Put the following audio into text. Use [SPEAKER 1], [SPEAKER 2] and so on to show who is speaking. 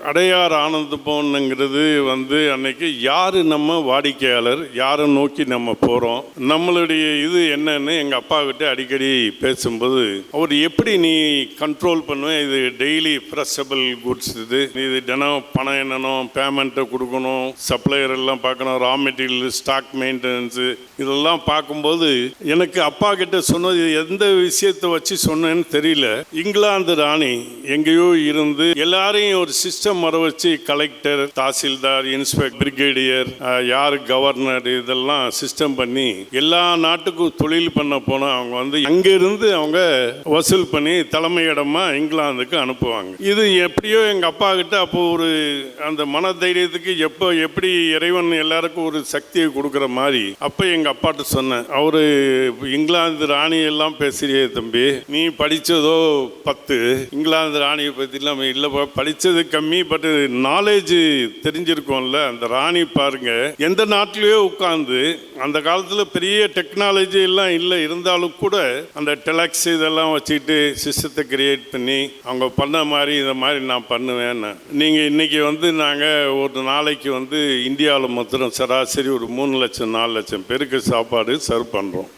[SPEAKER 1] அடையார் ஆனந்த பவனுங்கிறது அன்னைக்கு யார் நம்ம வாடிக்கையாளர், யாரை நோக்கி நம்ம போகிறோம், நம்மளுடைய இது என்னன்னு எங்கள் அப்பா கிட்ட அடிக்கடி பேசும்போது அவர் எப்படி நீ கண்ட்ரோல் பண்ணுவேன், இது டெய்லி ஃப்ரெஷபிள் குட்ஸ், இது தினம் பணம் என்னணும், பேமெண்ட்டை கொடுக்கணும், சப்ளையர் எல்லாம் பார்க்கணும், ரா மெட்டீரியல் ஸ்டாக் மெயின்டெனன்ஸு, இதெல்லாம் பார்க்கும்போது எனக்கு அப்பா கிட்ட சொன்னது எந்த விஷயத்தை வச்சு சொன்னேன்னு தெரியல. இங்கிலாந்து ராணி எங்கேயோ இருந்து எல்லாரையும் ஒரு சிஸ்டம் வர வச்சு கலெக்டர், தாசில்தார், இன்ஸ்பெக்டர், பிரிகேடியர், யார் கவர்னர், இதெல்லாம் சிஸ்டம் பண்ணி எல்லா நாட்டுக்கும் தொழில் பண்ண போன அவங்க அங்கிருந்து அவங்க வசூல் பண்ணி தலைமையிடமா இங்கிலாந்துக்கு அனுப்புவாங்க. இது எப்படியோ எங்க அப்பா கிட்ட அப்போ ஒரு அந்த மன தைரியத்துக்கு எப்படி இறைவன் எல்லாருக்கும் ஒரு சக்தியை கொடுக்குற மாதிரி அப்ப எங்க அப்பாட்ட சொன்னேன். அவரு இங்கிலாந்து ராணி எல்லாம் பேசுறியே தம்பி, நீ படிச்சதோ 10, இங்கிலாந்து ராணியை பத்தி எல்லாம் இல்ல, படிச்சது கம்மி, பட் நாலேஜ் தெரிஞ்சிருக்கோம்ல. அந்த ராணி பாருங்க எந்த நாட்டிலேயோ உட்கார்ந்து, அந்த காலத்துல பெரிய டெக்னாலஜி எல்லாம் இல்லை, இருந்தாலும் கூட அந்த டெலக்ஸ் இதெல்லாம் வச்சுக்கிட்டு சிஸ்டத்தை கிரியேட் பண்ணி அவங்க பண்ண மாதிரி இதை மாதிரி நான் பண்ணுவேன். நீங்கள் இன்னைக்கு நாங்கள் ஒரு நாளைக்கு இந்தியாவில் மொத்தம் சராசரி ஒரு 3 லட்சம் 4 லட்சம் பேருக்கு சாப்பாடு சர்வ் பண்ணுறோம்.